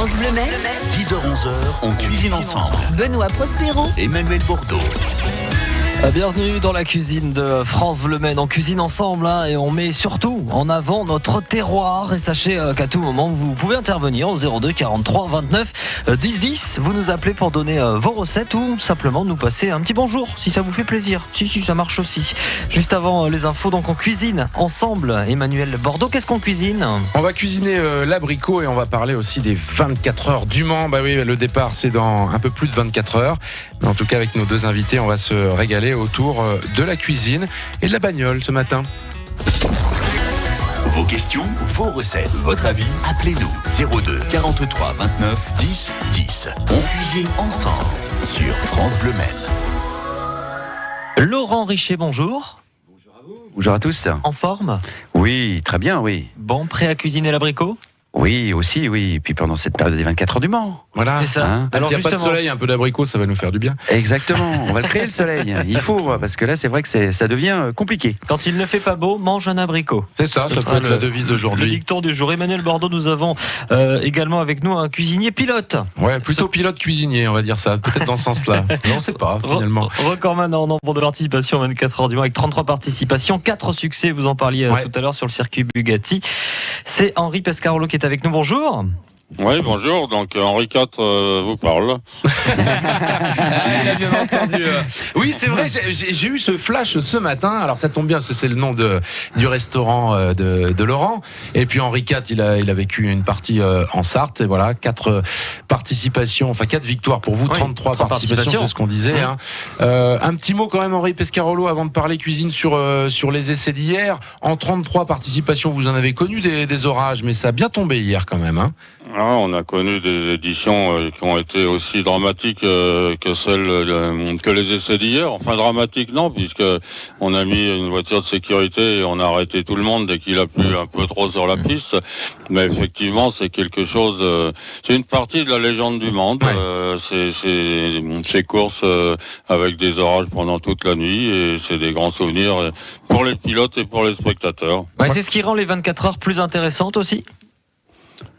France Bleu Maine, 10h-11h, on cuisine ensemble. Benoît Prospero, Emmanuel Bordeaux. Bienvenue dans la cuisine de France Bleu Maine. On cuisine ensemble et on met surtout en avant notre terroir. Et sachez qu'à tout moment, vous pouvez intervenir au 02 43 29 10 10. Vous nous appelez pour donner vos recettes ou simplement nous passer un petit bonjour si ça vous fait plaisir. Si, ça marche aussi. Juste avant les infos, donc on cuisine ensemble. Emmanuel Bordeaux, qu'est-ce qu'on cuisine ? On va cuisiner l'abricot et on va parler aussi des 24 heures du Mans. Bah oui, le départ c'est dans un peu plus de 24 heures. Mais en tout cas, avec nos deux invités, on va se régaler autour de la cuisine et de la bagnole ce matin. Vos questions, vos recettes, votre avis, appelez-nous 02 43 29 10 10. On cuisine ensemble sur France Bleu Maine. Laurent Richet, bonjour. Bonjour à tous. En forme ? Oui, très bien, oui. Bon, prêt à cuisiner l'abricot ? Oui, aussi, oui. Et puis pendant cette période des 24 heures du Mans. Voilà. C'est ça. Alors, s'il n'y a pas de soleil, un peu d'abricot, ça va nous faire du bien. Exactement. On va créer le soleil. Il faut, parce que là, c'est vrai que ça devient compliqué. Quand il ne fait pas beau, mange un abricot. C'est ça, ça sera peut être la devise Le d'aujourd'hui. dicton du jour. Emmanuel Bordeaux, nous avons également avec nous un cuisinier pilote. Ouais, plutôt pilote cuisinier, on va dire ça. Peut-être dans ce sens-là. Mais on ne sait pas, finalement. Recordman en nombre de participations, 24 heures du Mans, avec 33 participations, 4 succès, vous en parliez tout à l'heure sur le circuit Bugatti. C'est Henri Pescarolo qui est avec nous. Bonjour. Oui, bonjour. Donc Henri IV vous parle. Il a bien entendu. Oui, c'est vrai, j'ai eu ce flash ce matin. Alors ça tombe bien, parce que c'est le nom du restaurant de Laurent. Et puis Henri IV, il a vécu une partie en Sarthe. Et voilà, 4 participations, enfin 4 victoires pour vous, 33 participations, c'est ce qu'on disait. Hein. Un petit mot quand même, Henri Pescarolo, avant de parler cuisine sur les essais d'hier. En 33 participations, vous en avez connu des orages, mais ça a bien tombé hier quand même. Hein. Ah, on a connu des éditions qui ont été aussi dramatiques que celles que les essais d'hier. Enfin, dramatiques non, puisque on a mis une voiture de sécurité et on a arrêté tout le monde dès qu'il a plu un peu trop sur la piste. Mais effectivement, c'est quelque chose. C'est une partie de la légende du monde. Ouais. Ces courses avec des orages pendant toute la nuit et c'est des grands souvenirs pour les pilotes et pour les spectateurs. Ouais, c'est ce qui rend les 24 heures plus intéressantes aussi.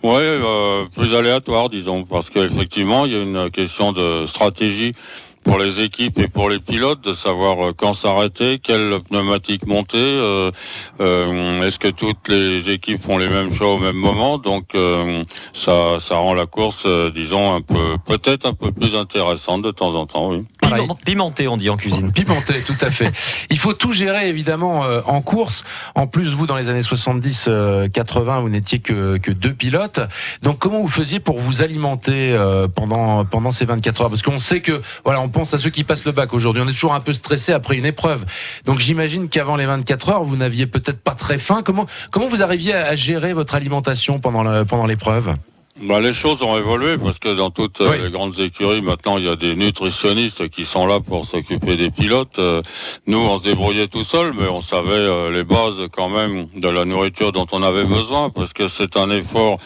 Oui, plus aléatoire, disons, parce qu'effectivement, il y a une question de stratégie pour les équipes et pour les pilotes, de savoir quand s'arrêter, quelle pneumatique monter, est-ce que toutes les équipes font les mêmes choix au même moment, donc ça rend la course, disons, peut-être un peu plus intéressante de temps en temps, oui. Pimenté, on dit en cuisine. Pimenté, tout à fait. Il faut tout gérer, évidemment, en course. En plus, vous, dans les années 70-80, vous n'étiez que 2 pilotes. Donc, comment vous faisiez pour vous alimenter pendant ces 24 heures ? Parce qu'on sait que, voilà, on pense à ceux qui passent le bac aujourd'hui. On est toujours un peu stressé après une épreuve. Donc, j'imagine qu'avant les 24 heures, vous n'aviez peut-être pas très faim. Comment vous arriviez à gérer votre alimentation pendant l'épreuve ? Les choses ont évolué parce que dans toutes les grandes écuries, maintenant, il y a des nutritionnistes qui sont là pour s'occuper des pilotes. Nous, on se débrouillait tout seul, mais on savait les bases quand même de la nourriture dont on avait besoin parce que c'est un effort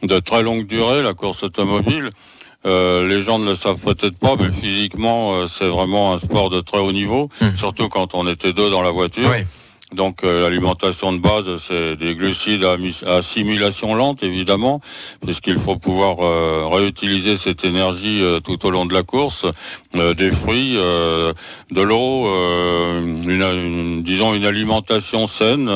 de très longue durée, la course automobile. Les gens ne le savent peut-être pas, mais physiquement, c'est vraiment un sport de très haut niveau, surtout quand on était 2 dans la voiture. Oui. Donc l'alimentation de base, c'est des glucides à assimilation lente, évidemment, puisqu'il faut pouvoir réutiliser cette énergie tout au long de la course, des fruits, de l'eau, disons une alimentation saine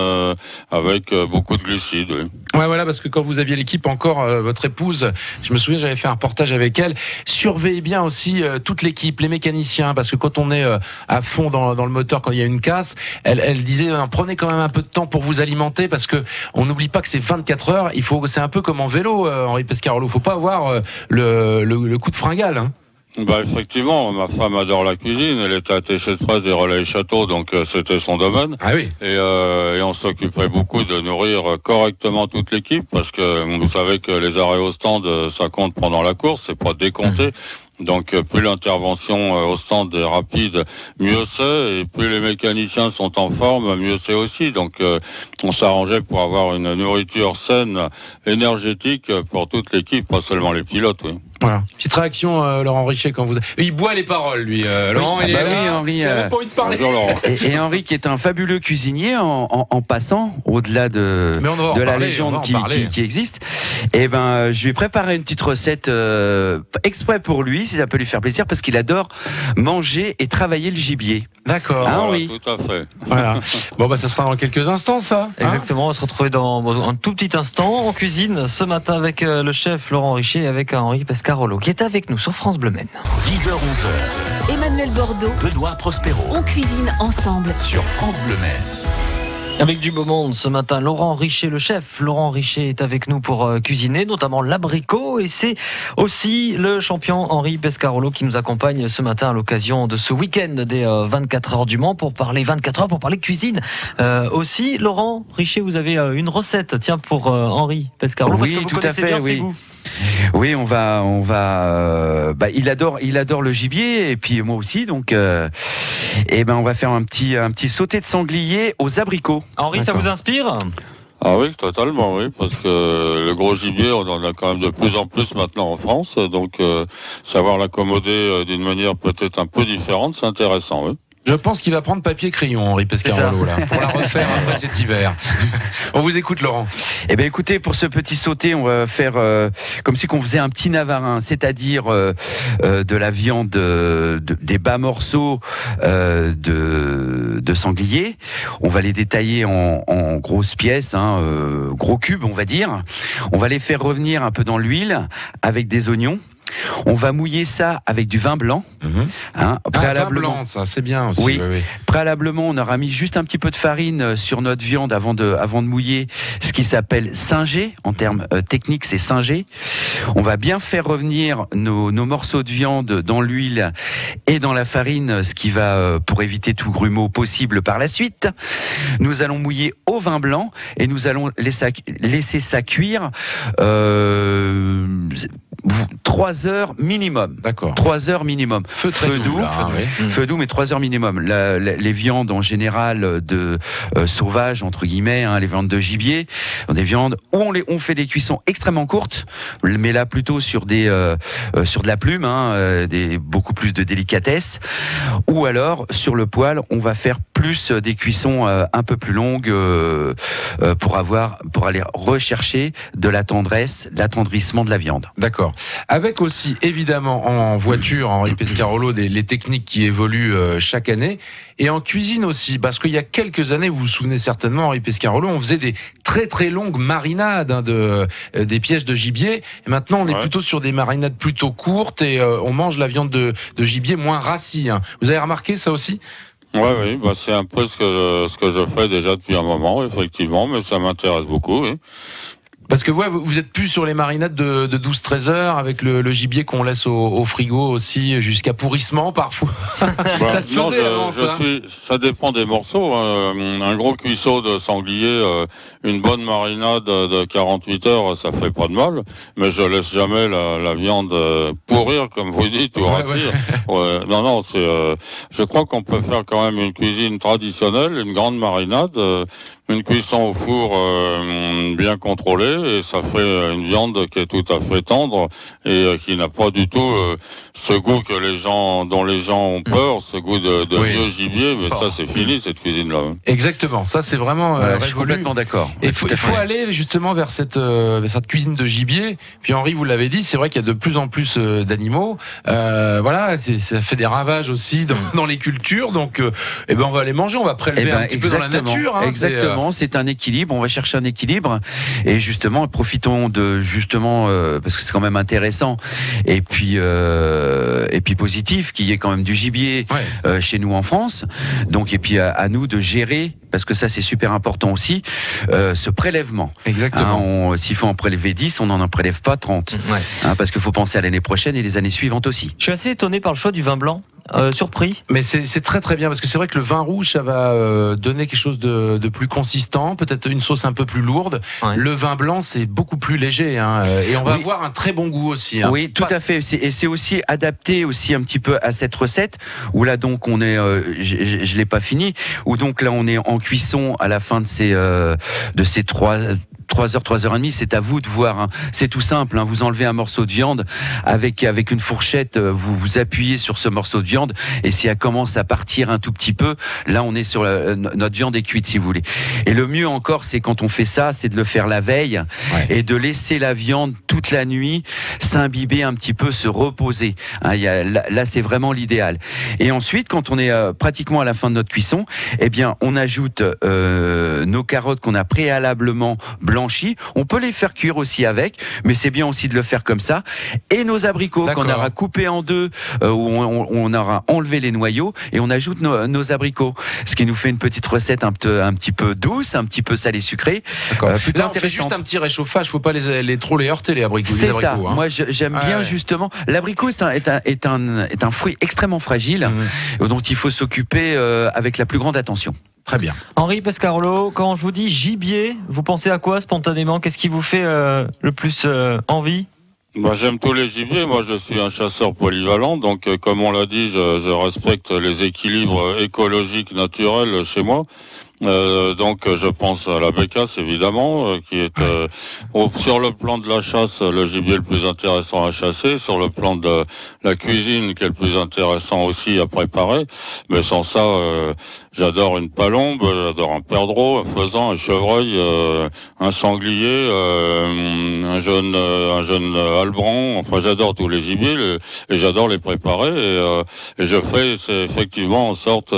avec beaucoup de glucides. Oui. Ouais, voilà, parce que quand vous aviez l'équipe encore, votre épouse, je me souviens, j'avais fait un reportage avec elle, surveillez bien aussi toute l'équipe, les mécaniciens, parce que quand on est à fond dans le moteur, quand il y a une casse, elle disait prenez quand même un peu de temps pour vous alimenter parce que on n'oublie pas que c'est 24 heures. C'est un peu comme en vélo, Henri Pescarolo. Faut pas avoir le coup de fringale. Hein. Effectivement, ma femme adore la cuisine. Elle était attachée de presse des Relais Châteaux, donc c'était son domaine. Ah oui. Et on s'occupait beaucoup de nourrir correctement toute l'équipe parce que vous savez que les arrêts au stand, ça compte pendant la course, c'est pas décompté. Donc plus l'intervention au stand est rapide, mieux c'est, et plus les mécaniciens sont en forme, mieux c'est aussi. Donc on s'arrangeait pour avoir une nourriture saine, énergétique pour toute l'équipe, pas seulement les pilotes. Oui. Voilà. Petite réaction, Laurent Richet, quand vous. Il boit les paroles, lui. Laurent, il est là. Oui, Henri. Il a même pas envie de parler. Bonjour, Laurent. Et Henri qui est un fabuleux cuisinier en passant au-delà de la légende qui existe. Et ben, je lui ai préparé une petite recette exprès pour lui, si ça peut lui faire plaisir, parce qu'il adore manger et travailler le gibier. D'accord. Hein, Voilà, oui. tout à fait. Voilà. Bon, bah, ça sera dans quelques instants, ça. Exactement, on va se retrouver dans un tout petit instant en cuisine ce matin avec le chef Laurent Richet et avec Henri Pescarolo qui est avec nous sur France Bleu Maine. 10h-11h, Emmanuel Bordeaux, Benoît Prospero on cuisine ensemble. sur France Bleu Maine. Avec du beau monde ce matin, Laurent Richet, le chef. Laurent Richet est avec nous pour cuisiner, notamment l'abricot. Et c'est aussi le champion Henri Pescarolo qui nous accompagne ce matin à l'occasion de ce week-end des 24 heures du Mans pour parler 24 heures, pour parler cuisine. Aussi, Laurent Richet, vous avez une recette, tiens, pour Henri Pescarolo, parce Oui, que vous tout à connaissez fait, bien oui. ses goûts. Oui, on va. Il adore le gibier et puis moi aussi, donc. Et ben, on va faire un petit sauté de sanglier aux abricots. Henri, ça vous inspire ? Ah oui, totalement, oui, parce que le gros gibier, on en a quand même de plus en plus maintenant en France, donc savoir l'accommoder d'une manière peut-être un peu différente, c'est intéressant, oui. Je pense qu'il va prendre papier-crayon, Henri Pescarolo, là, pour la refaire après cet hiver. On vous écoute, Laurent. Eh bien, écoutez, pour ce petit sauté, on va faire comme si on faisait un petit navarin, c'est-à-dire de la viande, des bas morceaux de sanglier. On va les détailler en grosses pièces, gros cubes, on va dire. On va les faire revenir un peu dans l'huile avec des oignons. On va mouiller ça avec du vin blanc. Préalablement. Vin blanc, ça, c'est bien aussi. Oui. Oui. Préalablement, on aura mis juste un petit peu de farine sur notre viande avant de mouiller, ce qui s'appelle singer. En termes techniques, c'est singer. On va bien faire revenir nos morceaux de viande dans l'huile et dans la farine, ce qui va, pour éviter tout grumeau possible par la suite. Nous allons mouiller au vin blanc et nous allons laisser ça cuire 3 heures minimum. D'accord. 3 heures minimum. Feu doux, là, oui. feu doux, mais 3 heures minimum. Les viandes en général de sauvages entre guillemets, les viandes de gibier, des viandes où on fait des cuissons extrêmement courtes, mais là plutôt sur de la plume, beaucoup plus de délicatesse. Ou alors sur le poêle, on va faire plus des cuissons un peu plus longues pour aller rechercher de la tendresse, l'attendrissement de la viande. D'accord. Avec aussi, évidemment, en voiture, Henri Pescarolo, les techniques qui évoluent chaque année. Et en cuisine aussi, parce qu'il y a quelques années, vous vous souvenez certainement, Henri Pescarolo, on faisait des très très longues marinades des pièces de gibier. Et maintenant, on est plutôt sur des marinades plutôt courtes et on mange la viande de gibier moins rassie. Vous avez remarqué ça aussi ? Oui, c'est un peu ce que je fais déjà depuis un moment, effectivement, mais ça m'intéresse beaucoup, oui. Parce que vous êtes plus sur les marinades de 12-13 heures avec le gibier qu'on laisse au frigo aussi jusqu'à pourrissement parfois. Ça se faisait avant ça. Ça dépend des morceaux. Un gros cuisseau de sanglier, une bonne marinade de 48 heures, ça fait pas de mal. Mais je laisse jamais la viande pourrir, comme vous dites, ou rassir. Non, je crois qu'on peut faire quand même une cuisine traditionnelle, une grande marinade. Une cuisson au four bien contrôlée et ça fait une viande qui est tout à fait tendre et qui n'a pas du tout ce goût dont les gens ont peur, ce goût de vieux gibier, mais ça c'est fini cette cuisine-là. Exactement, ça c'est vraiment je suis complètement d'accord. Et il faut aller justement vers cette cuisine de gibier. Puis Henri, vous l'avez dit, c'est vrai qu'il y a de plus en plus d'animaux. Ça fait des ravages aussi dans les cultures, donc on va les manger, on va prélever un petit peu dans la nature. Exactement. C'est un équilibre, on va chercher un équilibre et justement profitons parce que c'est quand même intéressant et puis positif qu'il y ait quand même du gibier chez nous en France, donc et puis à nous de gérer, parce que ça c'est super important aussi, ce prélèvement. Exactement. S'il faut en prélever 10, on n'en prélève pas 30 parce qu'il faut penser à l'année prochaine et les années suivantes aussi. Je suis assez étonné par le choix du vin blanc. Surpris. Mais c'est très très bien parce que c'est vrai que le vin rouge ça va donner quelque chose de plus consistant, peut-être une sauce un peu plus lourde. Le vin blanc c'est beaucoup plus léger et on va avoir un très bon goût aussi. Oui, tout à fait. Et c'est aussi adapté aussi un petit peu à cette recette où là donc on est, je l'ai pas fini, où donc là on est en cuisson à la fin de ces 3 3h, 3h30, c'est à vous de voir. Hein. C'est tout simple. Hein. Vous enlevez un morceau de viande avec une fourchette, vous appuyez sur ce morceau de viande et si elle commence à partir un tout petit peu, là on est sur notre viande est cuite si vous voulez. Et le mieux encore, c'est quand on fait ça, c'est de le faire la veille et de laisser la viande toute la nuit s'imbiber un petit peu, se reposer. Hein, là c'est vraiment l'idéal. Et ensuite, quand on est pratiquement à la fin de notre cuisson, eh bien on ajoute nos carottes qu'on a préalablement blanchies. On peut les faire cuire aussi avec, mais c'est bien aussi de le faire comme ça. Et nos abricots qu'on aura coupés en deux, où on aura enlevé les noyaux, et on ajoute nos abricots. Ce qui nous fait une petite recette un petit peu douce, un petit peu salée sucrée. Là, on fait juste un petit réchauffage. Faut pas trop les heurter, les abricots. C'est ça. Hein. Moi, j'aime bien justement. L'abricot est un fruit extrêmement fragile, dont il faut s'occuper avec la plus grande attention. Très bien. Henri Pescarolo, quand je vous dis gibier, vous pensez à quoi spontanément? Qu'est-ce qui vous fait le plus envie? J'aime tous les gibiers. Moi, je suis un chasseur polyvalent. Donc, comme on l'a dit, je respecte les équilibres écologiques naturels chez moi. Donc, je pense à la bécasse, évidemment, qui est sur le plan de la chasse, le gibier le plus intéressant à chasser, sur le plan de la cuisine, qui est le plus intéressant aussi à préparer. Mais sans ça, j'adore une palombe, j'adore un perdreau, un faisan, un chevreuil, un sanglier, un jeune albran. Enfin, j'adore tous les gibiers et j'adore les préparer. Et je fais effectivement en sorte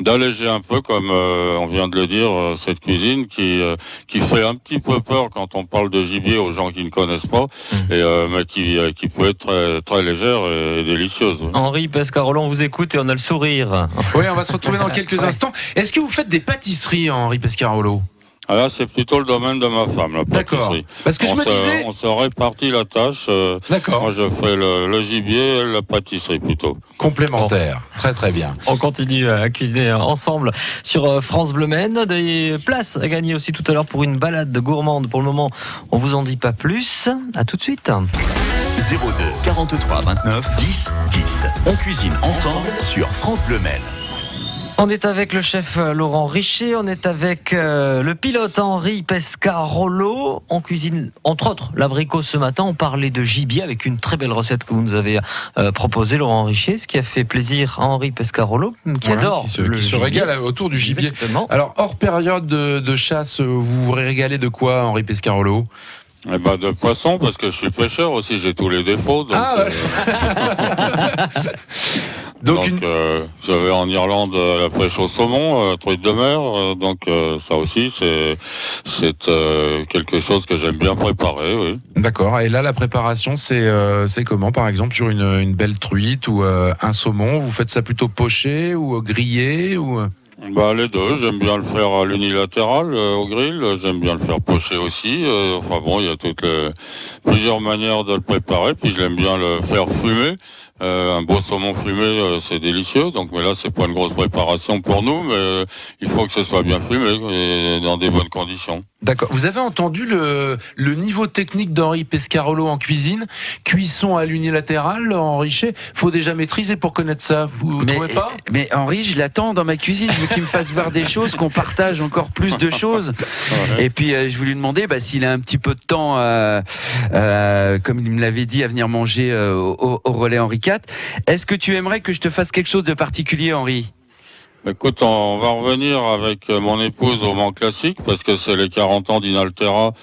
d'alléger un peu, comme on vient de le dire, cette cuisine qui fait un petit peu peur quand on parle de gibier aux gens qui ne connaissent pas, mais qui peut être très, très légère et délicieuse. Henri Pescarolo, on vous écoute et on a le sourire. Oui, on va se retrouver dans quelques instants. Est-ce que vous faites des pâtisseries, Henri Pescarolo? Ah là, c'est plutôt le domaine de ma femme, la pâtisserie. D'accord. Parce que je me disais... On se répartit la tâche. D'accord. Moi, je fais le gibier et la pâtisserie plutôt. Complémentaire. Très, très bien. On continue à cuisiner ensemble sur France Bleu Maine. Des places à gagner aussi tout à l'heure pour une balade gourmande. Pour le moment, on vous en dit pas plus. À tout de suite. 02 43 29 10 10. On cuisine ensemble sur France Bleu Maine. On est avec le chef Laurent Richer, on est avec le pilote Henri Pescarolo. On cuisine entre autres l'abricot ce matin. On parlait de gibier avec une très belle recette que vous nous avez proposée, Laurent Richer, ce qui a fait plaisir à Henri Pescarolo, qui adore qui se régale autour du gibier. Exactement. Alors, hors période de chasse, vous vous régalez de quoi, Henri Pescarolo? De poisson, parce que je suis pêcheur aussi, j'ai tous les défauts. Donc, Donc je vais en Irlande à la pêche au saumon, truite de mer, donc ça aussi c'est quelque chose que j'aime bien préparer, oui. D'accord, et là la préparation c'est comment par exemple sur une belle truite ou un saumon, vous faites ça plutôt poché ou grillé ou... Les deux, j'aime bien le faire à l'unilatéral, au grill, j'aime bien le faire pocher aussi, il y a plusieurs manières de le préparer, puis j'aime bien le faire fumer. Un beau saumon fumé, c'est délicieux. Donc, mais là, c'est pas une grosse préparation pour nous, mais il faut que ce soit bien fumé et dans des bonnes conditions. D'accord. Vous avez entendu le niveau technique d'Henri Pescarolo en cuisine, cuisson à l'unilatéral, Henri Richer. Faut déjà maîtriser pour connaître ça. Vous trouvez pas? Mais Henri, je l'attends dans ma cuisine. Je veux qu'il me fasse voir des choses, qu'on partage encore plus de choses. Ouais. Et puis, je voulais lui demander s'il a un petit peu de temps, comme il me l'avait dit, à venir manger au relais Henri IV. Est-ce que tu aimerais que je te fasse quelque chose de particulier, Henri? Écoute, on va revenir avec mon épouse au Mans Classique parce que c'est les 40 ans d'Inaltera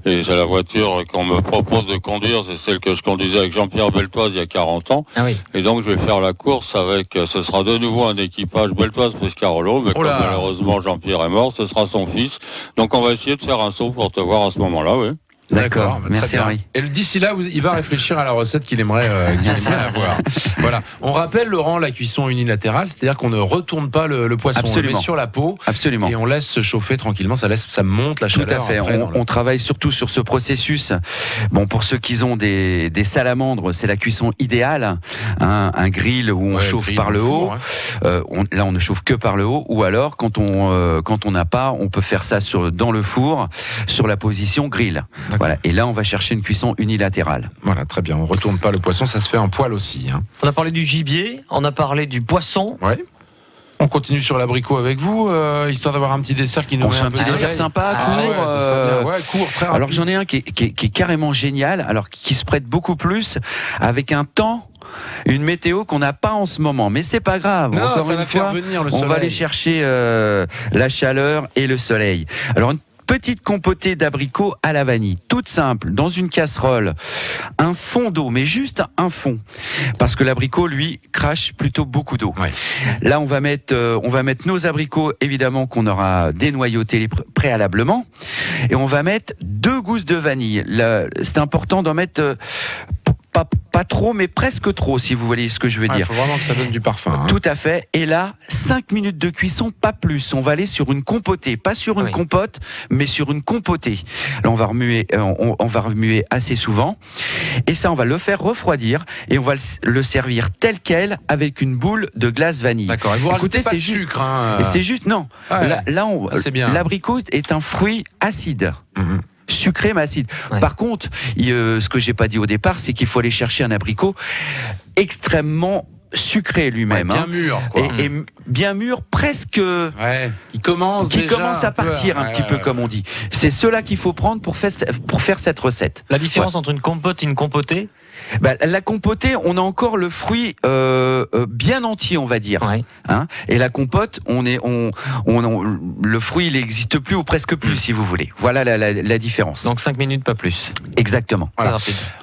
et j'ai la voiture qu'on me propose de conduire, c'est celle que je conduisais avec Jean-Pierre Beltoise il y a 40 ans. Ah oui. Et donc je vais faire la course avec, ce sera de nouveau un équipage Beltoise Pescarolo, mais comme malheureusement Jean-Pierre est mort, ce sera son fils. Donc on va essayer de faire un saut pour te voir à ce moment-là, oui. D'accord, merci Henri. Et d'ici là, il va réfléchir à la recette qu'il aimerait avoir. Voilà. On rappelle, Laurent, la cuisson unilatérale, c'est-à-dire qu'on ne retourne pas le poisson. Absolument. On le met sur la peau. Absolument. Et on laisse se chauffer tranquillement. Ça monte la chaleur. Tout à fait. On travaille surtout sur ce processus. Bon, pour ceux qui ont des salamandres, c'est la cuisson idéale. Un grill où on chauffe par le haut. Là, on ne chauffe que par le haut. Ou alors, quand on n'a pas, on peut faire ça dans le four, sur la position grill. Voilà. Et là, on va chercher une cuisson unilatérale. Voilà, très bien. On ne retourne pas le poisson, ça se fait en poêle aussi. On a parlé du gibier, on a parlé du poisson. Ouais. On continue sur l'abricot avec vous, histoire d'avoir un petit dessert qui nous met un petit dessert sympa, court, très rapide. Alors j'en ai un qui est carrément génial, alors qui se prête beaucoup plus, avec un temps, une météo qu'on n'a pas en ce moment, mais c'est pas grave. Non, encore ça une va fois, faire venir le on soleil. va aller chercher la chaleur et le soleil. Alors une petite compotée d'abricots à la vanille, toute simple, dans une casserole, un fond d'eau, mais juste un fond, parce que l'abricot, lui, crache plutôt beaucoup d'eau. Ouais. Là, on va mettre nos abricots, évidemment, qu'on aura dénoyautés préalablement, et on va mettre 2 gousses de vanille. Là, c'est important d'en mettre pas trop, mais presque trop, si vous voyez ce que je veux dire. Il faut vraiment que ça donne du parfum. Hein. Tout à fait. Et là, 5 minutes de cuisson, pas plus. On va aller sur une compotée, pas sur une compote, mais sur une compotée. Là, on va remuer, on va remuer assez souvent. Et ça, on va le faire refroidir et on va le servir tel quel avec une boule de glace vanille. D'accord. Et vous rajoutez pas de sucre. Et c'est juste, non. Ouais. Là, c'est bien. L'abricot est un fruit acide. Mm-hmm. Sucré mais acide. Ouais. Par contre, ce que j'ai pas dit au départ, c'est qu'il faut aller chercher un abricot extrêmement sucré lui-même, bien mûr, quoi. Et bien mûr, presque. Ouais. Qui commence à partir un petit peu, comme on dit. C'est cela qu'il faut prendre pour faire cette recette. La différence entre une compote et une compotée? La compotée, on a encore le fruit bien entier, on va dire. Ouais. Hein, et la compote, le fruit, il n'existe plus ou presque plus, si vous voulez. Voilà la différence. Donc 5 minutes, pas plus. Exactement. Voilà.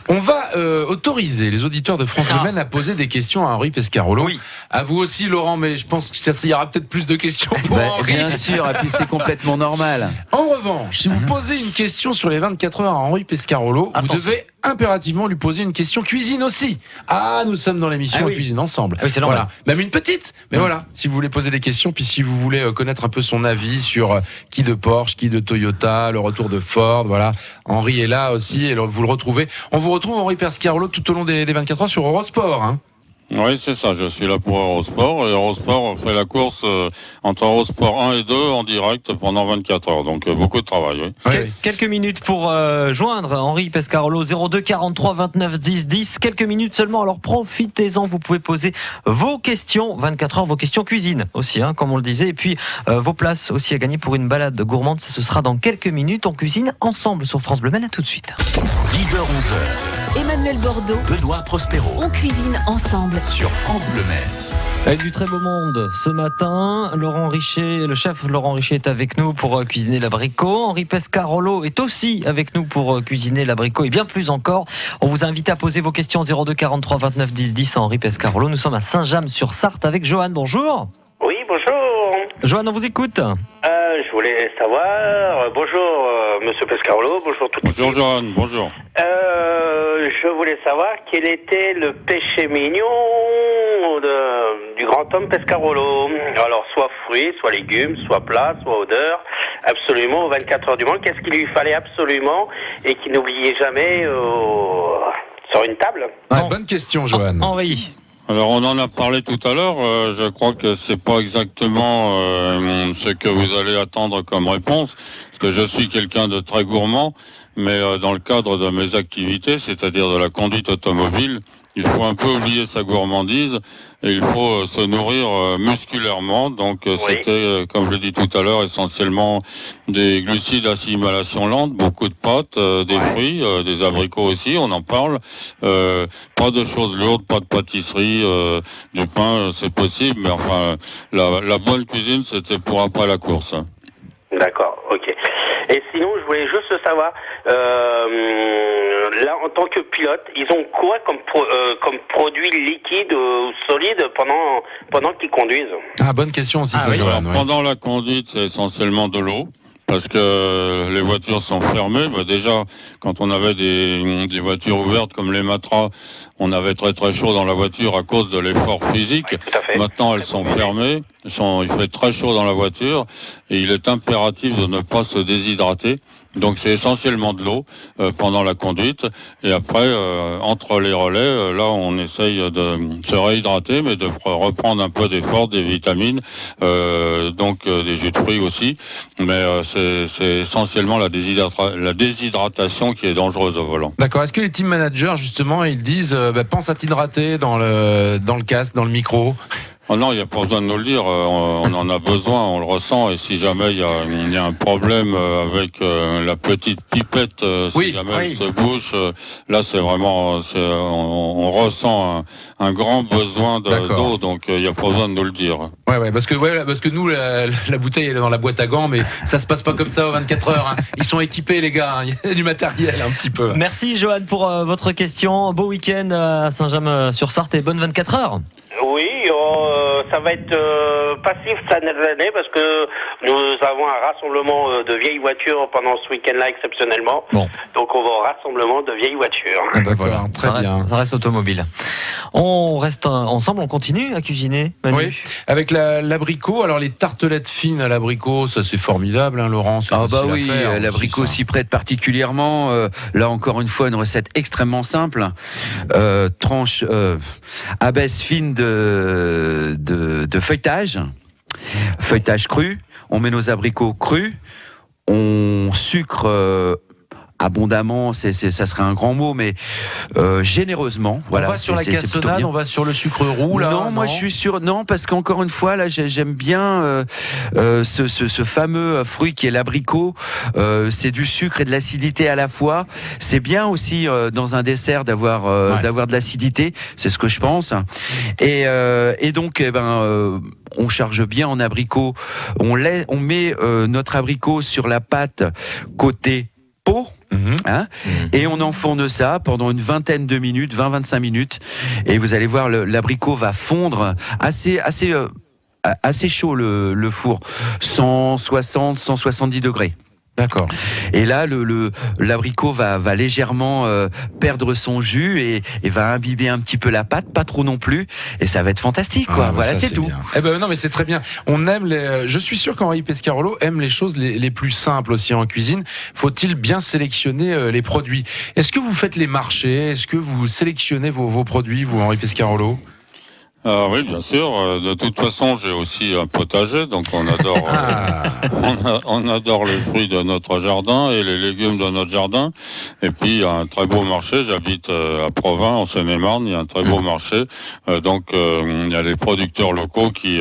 On va autoriser les auditeurs de France Bleu à poser des questions à Henri Pescarolo. Oui. À vous aussi, Laurent, mais je pense qu'il y aura peut-être plus de questions pour Henri. Bien sûr, et puis c'est complètement normal. En revanche, si vous posez une question sur les 24 heures à Henri Pescarolo, vous devez impérativement lui poser une question cuisine aussi. Ah, nous sommes dans l'émission Cuisine Ensemble. Ah oui, c'est normal. Voilà. Même une petite. Mais voilà, si vous voulez poser des questions, puis si vous voulez connaître un peu son avis sur qui de Porsche, qui de Toyota, le retour de Ford, voilà. Henri est là aussi et vous le retrouvez. On vous retrouve, Henri Pescarolo, tout au long des 24 heures sur Eurosport, hein. Oui, c'est ça, je suis là pour Eurosport. Et Eurosport fait la course entre Eurosport 1 et 2 en direct pendant 24 heures. Donc beaucoup de travail, oui. Quelques minutes pour joindre Henri Pescarolo, 02 43 29 10 10. Quelques minutes seulement, alors profitez-en. Vous pouvez poser vos questions, 24 heures, vos questions cuisine aussi, hein, comme on le disait. Et puis vos places aussi à gagner pour une balade gourmande. Ça, ce sera dans quelques minutes. On cuisine ensemble sur France Bleu. À tout de suite. 10h, 11h. Emmanuel Bordeaux, Benoît Prospero. On cuisine ensemble sur France Bleu Mer. Avec du très beau monde ce matin, Laurent Richer, le chef Laurent Richer est avec nous pour cuisiner l'abricot. Henri Pescarolo est aussi avec nous pour cuisiner l'abricot et bien plus encore. On vous invite à poser vos questions 02 43 29 10 10 à Henri Pescarolo. Nous sommes à Saint-James-sur-Sarthe avec Johan. Bonjour. Oui, bonjour. Johan, on vous écoute. Je voulais savoir, bonjour Monsieur Pescarolo, bonjour tout le monde. Bonjour Johan, bonjour. Je voulais savoir quel était le péché mignon du grand homme Pescarolo. Alors soit fruits, soit légumes, soit plats, soit odeur, absolument aux 24 heures du Mans. Qu'est-ce qu'il lui fallait absolument et qu'il n'oubliait jamais sur une table? Bonne question, Johan. Henri. Alors on en a parlé tout à l'heure, je crois que c'est pas exactement ce que vous allez attendre comme réponse, parce que je suis quelqu'un de très gourmand, mais dans le cadre de mes activités, c'est-à-dire de la conduite automobile, il faut un peu oublier sa gourmandise et il faut se nourrir musculairement. Donc c'était, comme je l'ai dit tout à l'heure, essentiellement des glucides d'assimilation lente, beaucoup de pâtes, des fruits, des abricots aussi, on en parle. Pas de choses lourdes, pas de pâtisserie, du pain, c'est possible, mais enfin, la bonne cuisine, c'était pour après la course. D'accord, ok. Et sinon, je voulais juste savoir, là, en tant que pilote, ils ont quoi comme produit liquide ou solide pendant qu'ils conduisent? Ah, bonne question aussi, ça, Johan. Alors, pendant la conduite, c'est essentiellement de l'eau. Parce que les voitures sont fermées. Déjà, quand on avait des voitures ouvertes comme les Matra, on avait très très chaud dans la voiture à cause de l'effort physique. Maintenant, elles sont fermées. Il fait très chaud dans la voiture et il est impératif de ne pas se déshydrater. Donc c'est essentiellement de l'eau pendant la conduite et après entre les relais là on essaye de se réhydrater mais de reprendre un peu d'effort, des vitamines, donc des jus de fruits aussi, mais c'est essentiellement la déshydratation qui est dangereuse au volant. D'accord. Est-ce que les team managers justement ils disent pense à t'hydrater dans le casque, dans le micro? Oh non, il n'y a pas besoin de nous le dire. On en a besoin, on le ressent. Et si jamais il y a un problème avec la petite pipette, si jamais elle se bouche, là c'est vraiment, on ressent un grand besoin d'eau. Donc il n'y a pas besoin de nous le dire. Ouais, parce que nous la bouteille elle est dans la boîte à gants, mais ça se passe pas comme ça aux 24 heures. Hein. Ils sont équipés les gars. Il y a du matériel un petit peu. Merci Johan pour votre question. Beau week-end à Saint-James-sur-Sarthe et bonne 24 heures. Oui, ça va être passif cette année parce que nous avons un rassemblement de vieilles voitures pendant ce week-end-là exceptionnellement. Bon. Donc on va au rassemblement de vieilles voitures. Voilà, très bien. Ça reste automobile. On reste ensemble, on continue à cuisiner, Manu. Oui, avec l'abricot. Alors les tartelettes fines à l'abricot, ça c'est formidable, hein, Laurent. Ah bah oui, l'abricot s'y prête particulièrement. Là encore une fois, une recette extrêmement simple. Tranche abaisse fine de feuilletage cru. On met nos abricots crus. On sucre abondamment, ça serait un grand mot, mais généreusement. Voilà. On va sur la cassonade, on va sur le sucre roux là. Non, moi je suis sûr. Non, parce qu'encore une fois, là, j'aime bien ce fameux fruit qui est l'abricot. C'est du sucre et de l'acidité à la fois. C'est bien aussi dans un dessert d'avoir de l'acidité. C'est ce que je pense. Et donc, on charge bien en abricot. On met notre abricot sur la pâte côté pot. Et on enfourne ça pendant une vingtaine de minutes, 20-25 minutes, et vous allez voir l'abricot va fondre assez chaud le four, 160-170 degrés. D'accord. Et là, l'abricot va légèrement perdre son jus et va imbiber un petit peu la pâte, pas trop non plus, et ça va être fantastique, quoi. Voilà, c'est tout. Non, mais c'est très bien. On aime je suis sûr qu'Henri Pescarolo aime les choses les plus simples aussi en cuisine. Faut-il bien sélectionner les produits? Est-ce que vous faites les marchés? Est-ce que vous sélectionnez vos produits, vous, Henri Pescarolo? Oui, bien sûr. De toute façon, j'ai aussi un potager, donc on adore, on adore les fruits de notre jardin et les légumes de notre jardin. Et puis, il y a un très beau marché. J'habite à Provins, en Seine-et-Marne. Il y a un très beau marché. Donc, il y a les producteurs locaux qui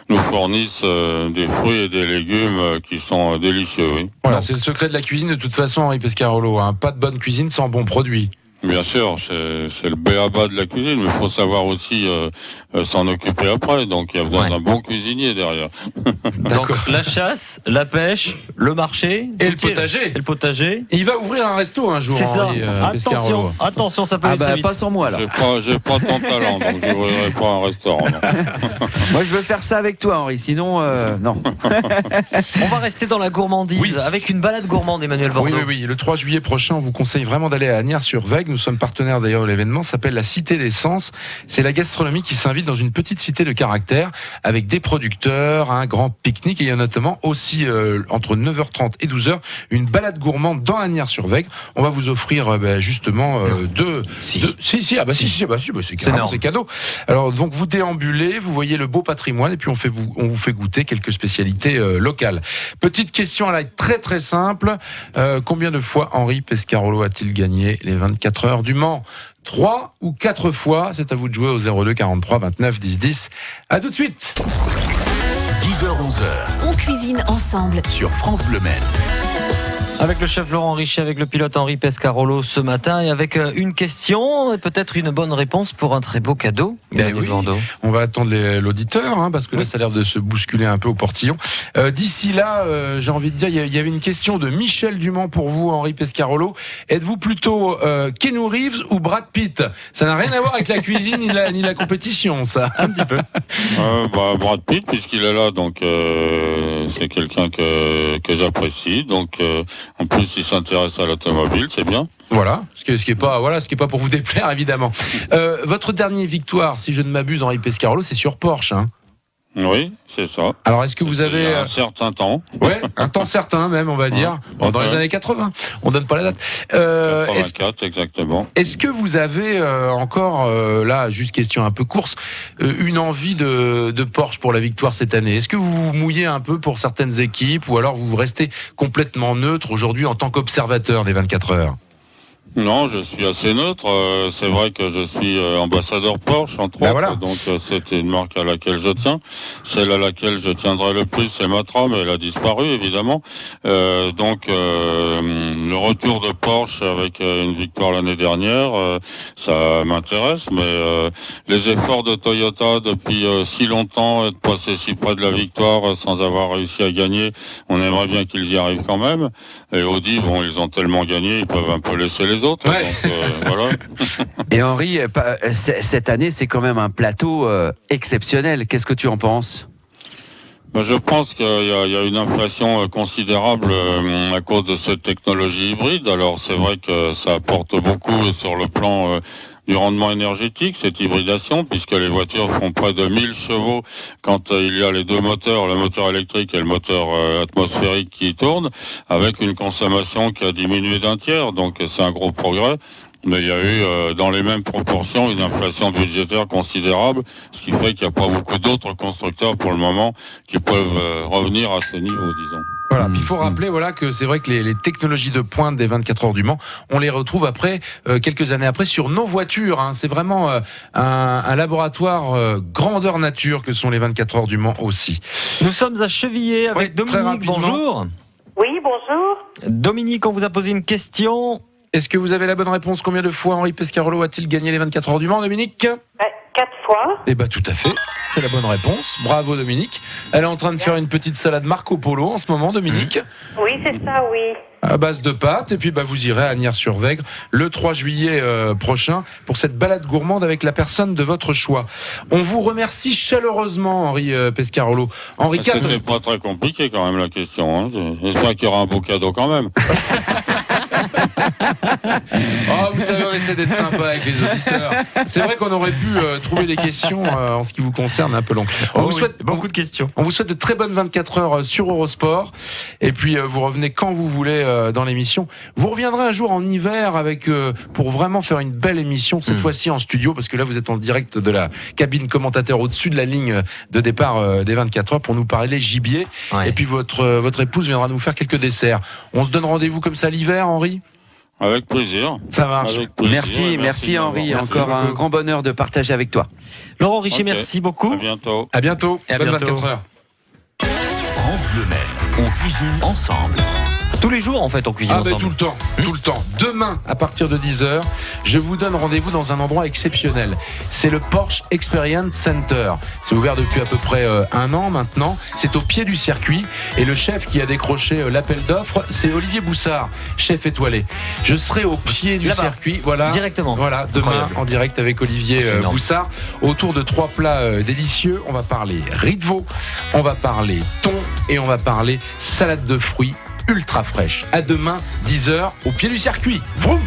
nous fournissent des fruits et des légumes qui sont délicieux. Oui. Voilà, c'est le secret de la cuisine de toute façon, Henri Pescarolo. Hein. Pas de bonne cuisine sans bons produits. Bien sûr, c'est le b.a.-ba de la cuisine, mais il faut savoir aussi s'en occuper après. Donc il y a besoin d'un bon cuisinier derrière. Donc la chasse, la pêche, le marché et le potager. Et le potager. Et il va ouvrir un resto un jour. C'est ça. Pescarolo. Attention, ça peut être très vite. Pas sans moi là. J'ai pas ton talent, donc je n'ouvrirai pas un restaurant. Moi, je veux faire ça avec toi, Henri. Sinon, non. On va rester dans la gourmandise avec une balade gourmande, Emmanuel Bordeaux. Oui. Le 3 juillet prochain, on vous conseille vraiment d'aller à Agnières-sur-Vègue. Nous sommes partenaires d'ailleurs de l'événement, s'appelle la Cité des Sens. C'est la gastronomie qui s'invite dans une petite cité de caractère avec des producteurs, un grand pique-nique, et il y a notamment aussi entre 9h30 et 12h une balade gourmande dans Agnières-sur-Vègue. On va vous offrir justement c'est cadeau. Alors donc vous déambulez, vous voyez le beau patrimoine et puis on vous fait goûter quelques spécialités locales. Petite question à la très très simple, combien de fois Henri Pescarolo a-t-il gagné les 24 heures du Mans? 3 ou 4 fois? C'est à vous de jouer au 02 43 29 10 10. À tout de suite. 10h-11h. On cuisine ensemble sur France Bleu Maine. Avec le chef Laurent Richet, avec le pilote Henri Pescarolo ce matin, et avec une question et peut-être une bonne réponse pour un très beau cadeau. Bordeaux. On va attendre l'auditeur, parce que là, ça a l'air de se bousculer un peu au portillon. D'ici là, j'ai envie de dire, il y avait une question de Michel Dumont pour vous, Henri Pescarolo. Êtes-vous plutôt Keanu Reeves ou Brad Pitt? Ça n'a rien à voir avec la cuisine ni la compétition, ça. Un petit peu. Brad Pitt, puisqu'il est là, donc c'est quelqu'un que j'apprécie. Donc en plus, il s'intéresse à l'automobile, c'est bien. Voilà, ce qui est pas pour vous déplaire évidemment. Votre dernière victoire, si je ne m'abuse, Henri Pescarolo, c'est sur Porsche. Oui, c'est ça. Alors, est-ce que vous avez... Il y a un certain temps. Ouais, un temps certain même, on va dire. Dans les années 80. On donne pas la date. 84, exactement. Est-ce que vous avez encore, là, juste question un peu course, une envie de Porsche pour la victoire cette année? Est-ce que vous vous mouillez un peu pour certaines équipes ou alors vous restez complètement neutre aujourd'hui en tant qu'observateur des 24 heures? Non, je suis assez neutre. C'est vrai que je suis ambassadeur Porsche, entre autres. Voilà. Donc, c'est une marque à laquelle je tiens. Celle à laquelle je tiendrai le plus, c'est Matra, mais elle a disparu, évidemment. Donc, le retour de Porsche avec une victoire l'année dernière, ça m'intéresse. Mais les efforts de Toyota depuis si longtemps, être passé si près de la victoire sans avoir réussi à gagner, on aimerait bien qu'ils y arrivent quand même. Et Audi, bon, ils ont tellement gagné, ils peuvent un peu laisser les autres. Ouais. Donc, voilà. Et Henri, cette année, c'est quand même un plateau exceptionnel. Qu'est-ce que tu en penses ? Je pense qu'il y a une inflation considérable à cause de cette technologie hybride. Alors c'est vrai que ça apporte beaucoup sur le plan du rendement énergétique, cette hybridation, puisque les voitures font près de 1000 chevaux quand il y a les deux moteurs, le moteur électrique et le moteur atmosphérique qui tournent, avec une consommation qui a diminué d'un tiers. Donc c'est un gros progrès. Mais il y a eu, dans les mêmes proportions, une inflation budgétaire considérable, ce qui fait qu'il n'y a pas beaucoup d'autres constructeurs pour le moment qui peuvent revenir à ces niveaux, disons. Voilà. Puis il faut rappeler, voilà, que c'est vrai que les technologies de pointe des 24 heures du Mans, on les retrouve après, quelques années après, sur nos voitures. Hein. C'est vraiment un laboratoire grandeur nature que sont les 24 heures du Mans aussi. Nous sommes à Chevilliers avec Oui, très Dominique. rapidement. Bonjour. Oui, bonjour. Dominique, on vous a posé une question. Est-ce que vous avez la bonne réponse ? Combien de fois Henri Pescarolo a-t-il gagné les 24 heures du Mans, Dominique ? 4 fois. Eh ben tout à fait, c'est la bonne réponse. Bravo Dominique. Elle est en train de faire une petite salade Marco Polo en ce moment, Dominique, Oui, c'est ça, oui. à base de pâtes. Et puis vous irez à Agnières-sur-Vègre le 3 juillet prochain pour cette balade gourmande avec la personne de votre choix. On vous remercie chaleureusement, Henri Pescarolo. Henri IV. C'était pas très compliqué quand même la question. Hein. J'espère qu'il y aura un beau cadeau quand même. Oh, vous savez, on essaie d'être sympa avec les auditeurs. C'est vrai qu'on aurait pu trouver des questions en ce qui vous concerne un peu long. On vous souhaite beaucoup de questions. On vous souhaite de très bonnes 24 heures sur Eurosport. Et puis vous revenez quand vous voulez dans l'émission. Vous reviendrez un jour en hiver avec pour vraiment faire une belle émission, cette fois-ci en studio, parce que là vous êtes en direct de la cabine commentateur au-dessus de la ligne de départ des 24 heures pour nous parler gibier. Ouais. Et puis votre épouse viendra nous faire quelques desserts. On se donne rendez-vous comme ça l'hiver, Henri ? Avec plaisir. Ça marche. Avec plaisir. Merci Henri. Merci Encore un beaucoup. grand bonheur de partager avec toi. Laurent Richer, Ok. merci beaucoup. À bientôt. À bientôt. Et à Bonne bientôt. 24 heures. France Bleu Maine, on cuisine ensemble. Tous les jours, en fait, on cuisine Ah ben ensemble. tout le temps. Demain, à partir de 10h, je vous donne rendez-vous dans un endroit exceptionnel. C'est le Porsche Experience Center. C'est ouvert depuis à peu près un an maintenant. C'est au pied du circuit. Et le chef qui a décroché l'appel d'offres, c'est Olivier Boussard, chef étoilé. Je serai au pied du Là-bas. circuit. Voilà. Directement. Voilà, demain Incroyable. en direct avec Olivier C'est énorme. Boussard. Autour de 3 plats délicieux. On va parler riz de veau, on va parler thon et on va parler salade de fruits ultra fraîche. À demain, 10h, au pied du circuit. Vroom.